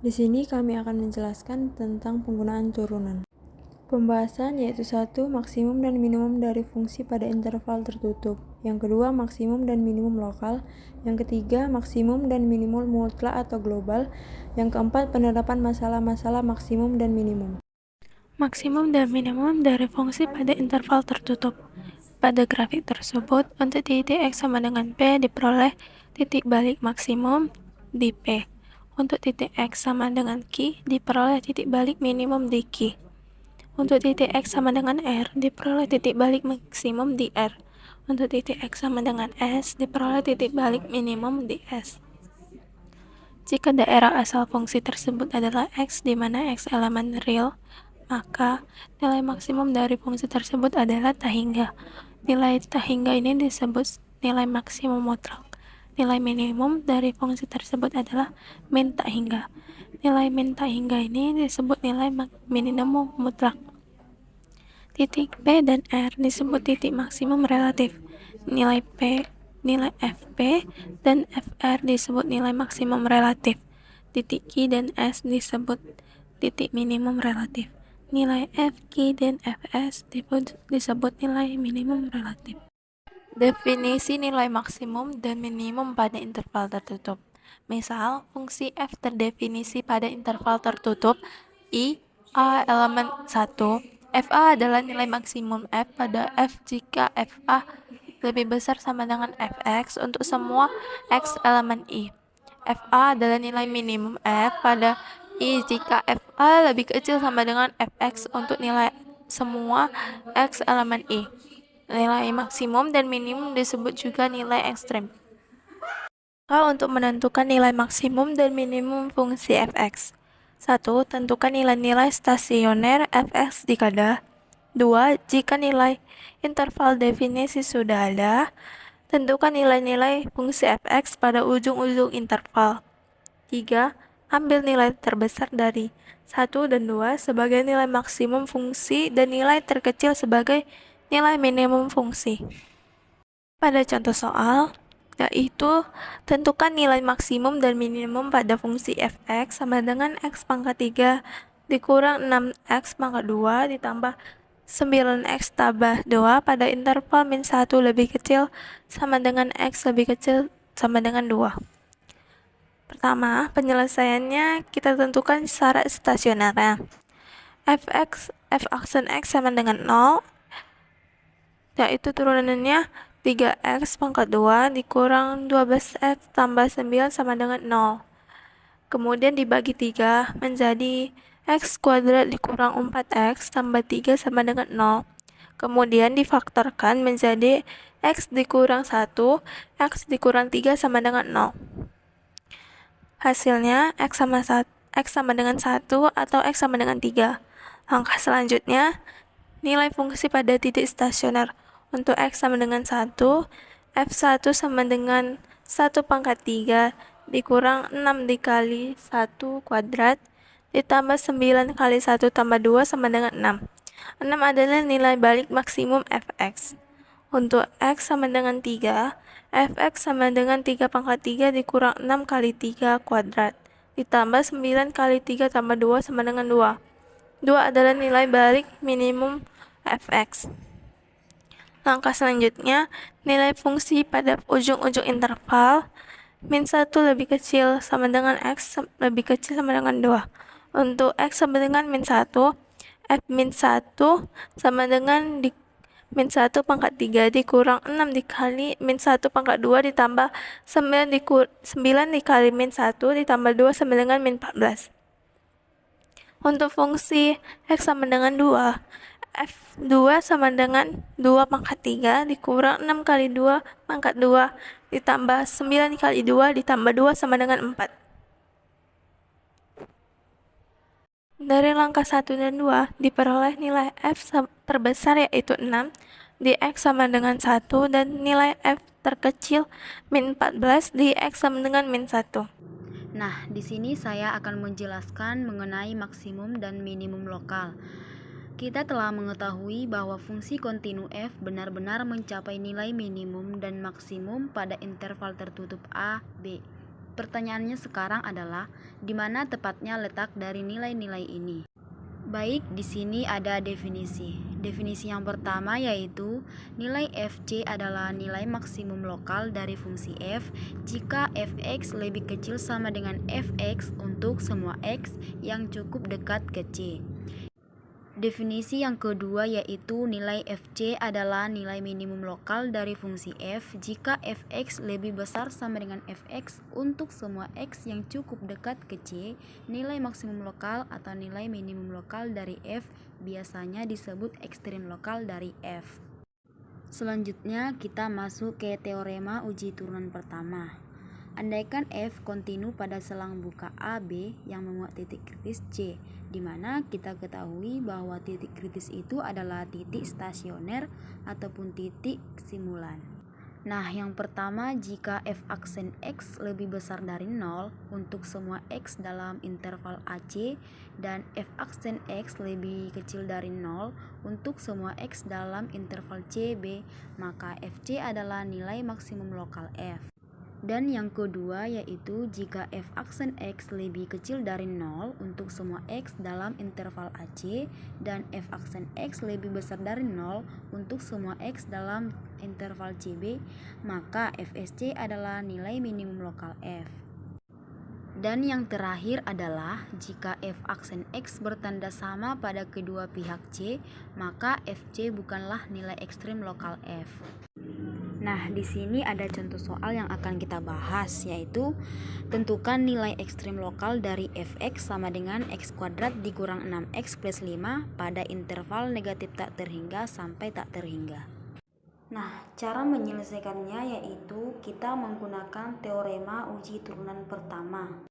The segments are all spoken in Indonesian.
Di sini kami akan menjelaskan tentang penggunaan turunan. Pembahasan yaitu 1. Maksimum dan minimum dari fungsi pada interval tertutup. Yang kedua, maksimum dan minimum lokal. Yang ketiga, maksimum dan minimum mutlak atau global. Yang keempat, penerapan masalah-masalah maksimum dan minimum. Maksimum dan minimum dari fungsi pada interval tertutup. Pada grafik tersebut, untuk titik X sama dengan P diperoleh titik balik maksimum di P. Untuk titik X sama dengan Q diperoleh titik balik minimum di Q. Untuk titik X sama dengan R diperoleh titik balik maksimum di R. Untuk titik X sama dengan S diperoleh titik balik minimum di S. Jika daerah asal fungsi tersebut adalah X di mana X elemen real, maka nilai maksimum dari fungsi tersebut adalah tak hingga. Nilai tak hingga ini disebut nilai maksimum mutlak. Nilai minimum dari fungsi tersebut adalah min tak hingga. Nilai min tak hingga ini disebut nilai minimum mutlak. Titik P dan R disebut titik maksimum relatif. Nilai FP dan FR disebut nilai maksimum relatif. Titik Q dan S disebut titik minimum relatif. Nilai F, Q, dan Fs disebut nilai minimum relatif. Definisi nilai maksimum dan minimum pada interval tertutup. Misal, fungsi f terdefinisi pada interval tertutup I, A elemen 1. Fa adalah nilai maksimum f pada f jika Fa lebih besar sama dengan Fx untuk semua x elemen I. Fa adalah nilai minimum f pada I jika Fa lebih kecil sama dengan Fx untuk nilai semua x elemen I. Nilai maksimum dan minimum disebut juga nilai ekstrem. Untuk menentukan nilai maksimum dan minimum fungsi fx. 1. Tentukan nilai-nilai stasioner fx dikala. 2. Jika nilai interval definisi sudah ada, tentukan nilai-nilai fungsi fx pada ujung-ujung interval. 3. Ambil nilai terbesar dari 1 dan 2 sebagai nilai maksimum fungsi dan nilai terkecil sebagai nilai minimum fungsi. Pada contoh soal, yaitu tentukan nilai maksimum dan minimum pada fungsi fx sama dengan x pangkat 3 dikurang 6x pangkat 2 ditambah 9x tambah 2 pada interval min 1 lebih kecil sama dengan x lebih kecil sama dengan 2. Pertama, penyelesaiannya kita tentukan syarat stasionernya. f aksen x sama dengan 0, yaitu turunannya 3x pangkat 2 dikurang 12x tambah 9 sama dengan 0. Kemudian dibagi 3 menjadi x kuadrat dikurang 4x tambah 3 sama dengan 0. Kemudian difaktorkan menjadi x dikurang 1, x dikurang 3 sama dengan 0. Hasilnya x sama dengan 1 atau x sama dengan 3. Langkah selanjutnya, nilai fungsi pada titik stasioner. Untuk x sama dengan 1, f1 sama dengan 1 pangkat 3 dikurang 6 dikali 1 kuadrat ditambah 9 kali 1 tambah 2 sama dengan 6. 6 adalah nilai balik maksimum fx. Untuk x sama dengan 3, fx sama dengan 3 pangkat 3 dikurang 6 kali 3 kuadrat ditambah 9 kali 3 tambah 2 sama dengan 2. 2 adalah nilai balik minimum fx. Langkah selanjutnya, nilai fungsi pada ujung-ujung interval min 1 lebih kecil sama dengan x lebih kecil sama dengan 2. Untuk x sama dengan min 1, f min 1 sama dengan min 1 pangkat 3 dikurang 6 dikali min 1 pangkat 2 ditambah 9 dikali min 1 ditambah 2 sama dengan min 14. Untuk fungsi x sama dengan 2, f2 sama dengan 2 pangkat 3 dikurang 6 kali 2 pangkat 2 ditambah 9 kali 2 ditambah 2 sama dengan 4. Dari langkah 1 dan 2 diperoleh nilai f terbesar yaitu 6 di x sama dengan 1 dan nilai f terkecil min 14 di x sama dengan min 1. Nah, di sini saya akan menjelaskan mengenai maksimum dan minimum lokal. Kita telah mengetahui bahwa fungsi kontinu f benar-benar mencapai nilai minimum dan maksimum pada interval tertutup a, b. Pertanyaannya sekarang adalah, di mana tepatnya letak dari nilai-nilai ini? Baik, di sini ada definisi. Definisi yang pertama yaitu nilai fc adalah nilai maksimum lokal dari fungsi f jika fx lebih kecil sama dengan fx untuk semua x yang cukup dekat ke c. Definisi yang kedua yaitu nilai fc adalah nilai minimum lokal dari fungsi f jika fx lebih besar sama dengan fx untuk semua x yang cukup dekat ke c. Nilai maksimum lokal atau nilai minimum lokal dari f biasanya disebut ekstrim lokal dari f. Selanjutnya kita masuk ke teorema uji turunan pertama. Andaikan f kontinu pada selang buka AB yang memuat titik kritis C, di mana kita ketahui bahwa titik kritis itu adalah titik stasioner ataupun titik simulan. Nah, yang pertama, jika f aksen x lebih besar dari 0 untuk semua x dalam interval AC dan f aksen x lebih kecil dari 0 untuk semua x dalam interval CB, maka fc adalah nilai maksimum lokal f. Dan yang kedua yaitu jika f aksen x lebih kecil dari 0 untuk semua x dalam interval AC dan f aksen x lebih besar dari 0 untuk semua x dalam interval CB, maka fsc adalah nilai minimum lokal f. Dan yang terakhir adalah jika f aksen x bertanda sama pada kedua pihak C, maka fc bukanlah nilai ekstrim lokal f. Nah, di sini ada contoh soal yang akan kita bahas, yaitu tentukan nilai ekstrim lokal dari fx sama dengan x kuadrat dikurang 6x plus 5 pada interval negatif tak terhingga sampai tak terhingga. Nah, cara menyelesaikannya yaitu kita menggunakan teorema uji turunan pertama,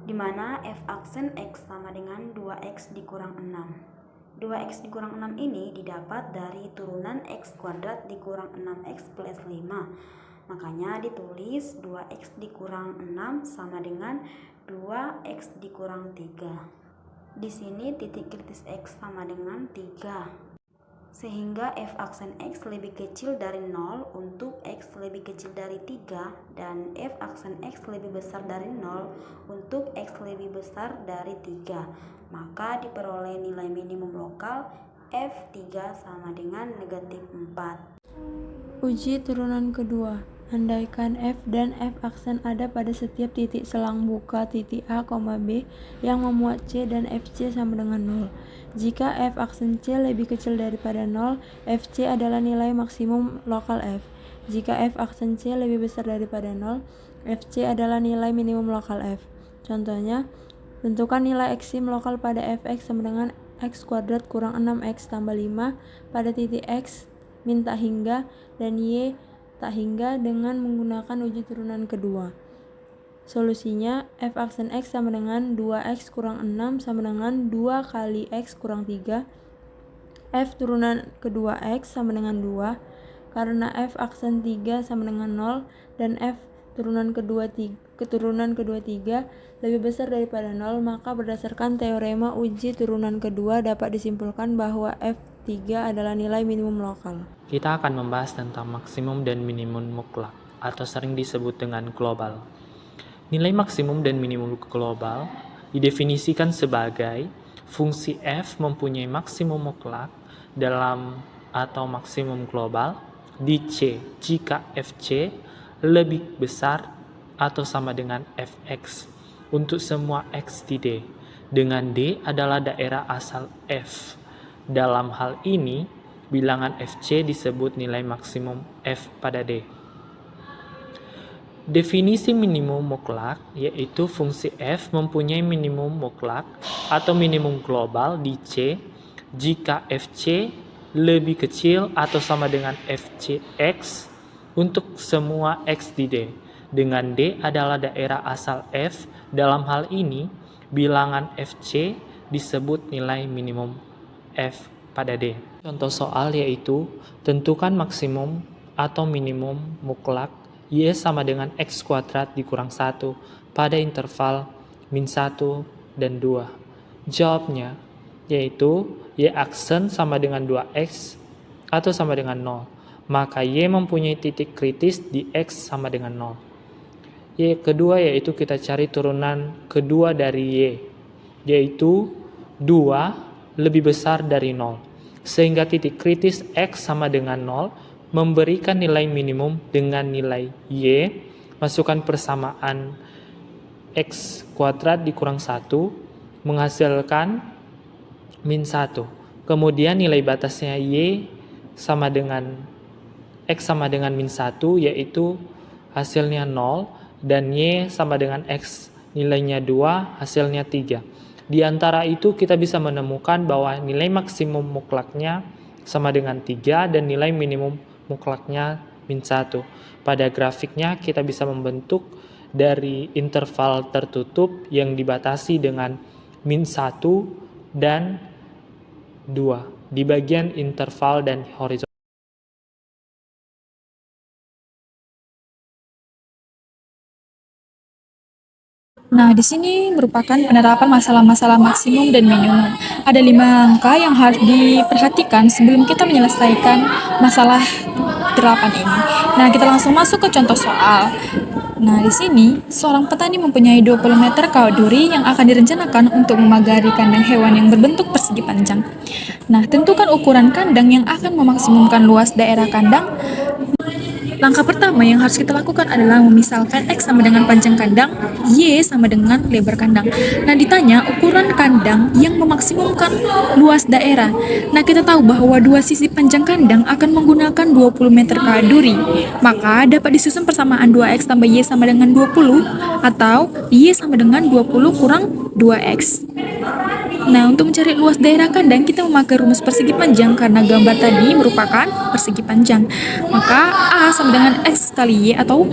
di mana f aksen x sama dengan 2x dikurang 6. 2x dikurang 6 ini didapat dari turunan x kuadrat dikurang 6x plus 5. Makanya ditulis 2x dikurang 6 sama dengan 2x dikurang 3. Di sini titik kritis x sama dengan 3. Sehingga f aksen x lebih kecil dari 0 untuk x lebih kecil dari 3 dan f aksen x lebih besar dari 0 untuk x lebih besar dari 3. Maka diperoleh nilai minimum lokal f3 sama dengan negatif 4. Uji turunan kedua. Andaikan f dan f aksen ada pada setiap titik selang buka titik A, B yang memuat C dan fc sama dengan 0. Jika f aksen C lebih kecil daripada 0, fc adalah nilai maksimum lokal f. Jika f aksen C lebih besar daripada 0, fc adalah nilai minimum lokal f. Contohnya, tentukan nilai ekstrim lokal pada fx sama dengan x kuadrat kurang 6x tambah 5 pada titik x min tak hingga dan y tak hingga dengan menggunakan uji turunan kedua. Solusinya, f aksen x sama dengan 2x kurang 6 sama dengan 2 kali x kurang 3. F turunan kedua x sama dengan 2, karena f aksen 3 sama dengan 0, dan f turunan kedua 3 lebih besar daripada 0, maka berdasarkan teorema uji turunan kedua dapat disimpulkan bahwa f3 adalah nilai minimum lokal. Kita akan membahas tentang maksimum dan minimum mutlak, atau sering disebut dengan global. Nilai maksimum dan minimum global didefinisikan sebagai fungsi f mempunyai maksimum mutlak dalam atau maksimum global di C jika fc lebih besar atau sama dengan fx untuk semua x di D, dengan D adalah daerah asal f. Dalam hal ini, bilangan fc disebut nilai maksimum f pada D. Definisi minimum mutlak yaitu fungsi f mempunyai minimum mutlak atau minimum global di C jika fc lebih kecil atau sama dengan fcx untuk semua x di D, dengan D adalah daerah asal f. Dalam hal ini, bilangan fc disebut nilai minimum f pada D. Contoh soal yaitu tentukan maksimum atau minimum mutlak y sama dengan x kuadrat dikurang 1 pada interval min 1 dan 2. Jawabnya yaitu y aksen sama dengan 2x atau sama dengan 0. Maka y mempunyai titik kritis di x sama dengan 0. Y kedua yaitu kita cari turunan kedua dari Y, yaitu 2 lebih besar dari 0. Sehingga titik kritis X sama dengan 0 memberikan nilai minimum dengan nilai Y, masukkan persamaan X kuadrat dikurang 1, menghasilkan min 1. Kemudian nilai batasnya Y sama dengan X sama dengan min 1, yaitu hasilnya 0, dan Y sama dengan X nilainya 2, hasilnya 3. Di antara itu kita bisa menemukan bahwa nilai maksimum mutlaknya sama dengan 3 dan nilai minimum mutlaknya min 1. Pada grafiknya kita bisa membentuk dari interval tertutup yang dibatasi dengan min 1 dan 2 di bagian interval dan horizontal. Nah, di sini merupakan penerapan masalah-masalah maksimum dan minimum. Ada 5 angka yang harus diperhatikan sebelum kita menyelesaikan masalah 8 ini. Nah, kita langsung masuk ke contoh soal. Nah, di sini seorang petani mempunyai 20 meter kawat duri yang akan direncanakan untuk memagari kandang hewan yang berbentuk persegi panjang. Nah, tentukan ukuran kandang yang akan memaksimumkan luas daerah kandang. Langkah pertama yang harus kita lakukan adalah memisalkan X sama dengan panjang kandang, Y sama dengan lebar kandang. Nah, ditanya ukuran kandang yang memaksimumkan luas daerah. Nah, kita tahu bahwa dua sisi panjang kandang akan menggunakan 20 meter kawat duri. Maka dapat disusun persamaan 2X tambah Y sama dengan 20 atau Y sama dengan 20 kurang 2X. Nah, untuk mencari luas daerah kandang, kita memakai rumus persegi panjang karena gambar tadi merupakan persegi panjang. Maka A sama dengan X kali Y atau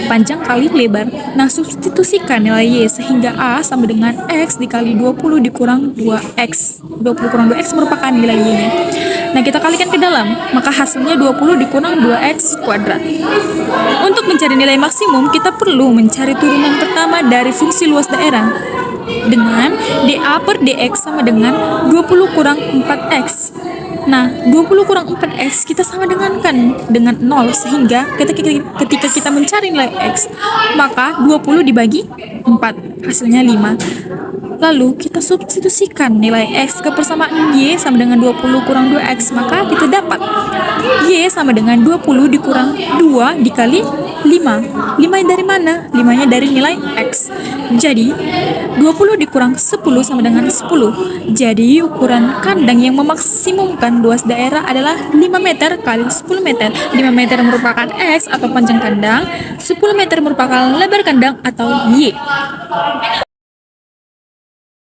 panjang kali lebar. Nah, substitusikan nilai Y sehingga A sama dengan X dikali 20 dikurang 2X. 20 kurang 2X merupakan nilai Y-nya. Nah, kita kalikan ke dalam, maka hasilnya 20 dikurang 2X kuadrat. Untuk mencari nilai maksimum, kita perlu mencari turunan pertama dari fungsi luas daerah dengan dA per dx sama dengan 20 kurang 4x. Nah, 20 kurang 4x kita sama dengankan dengan 0, sehingga ketika kita mencari nilai x, maka 20 dibagi 4, hasilnya 5. Lalu kita substitusikan nilai x ke persamaan y sama dengan 20 kurang 2x, maka kita dapat y sama dengan 20 dikurang 2 dikali 5. 5 dari mana? 5-nya dari nilai x. Jadi 20 dikurang 10 sama dengan 10. Jadi ukuran kandang yang memaksimumkan luas daerah adalah 5 meter kali 10 meter. 5 meter merupakan x atau panjang kandang, 10 meter merupakan lebar kandang atau y.